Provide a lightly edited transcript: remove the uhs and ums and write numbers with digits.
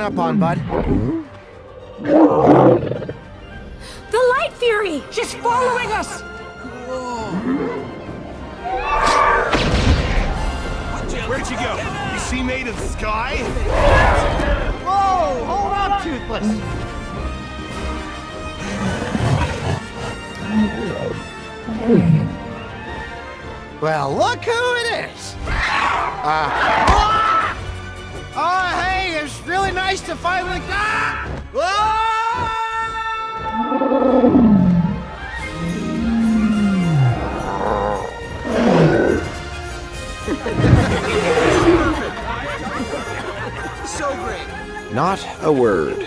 up on, bud? The Light Fury! She's following us! Where'd you go? Is she made of sky? Whoa! Hold up, Toothless! Well, look who it is! Oh, hey, it's really nice to finally... So great. Not a word.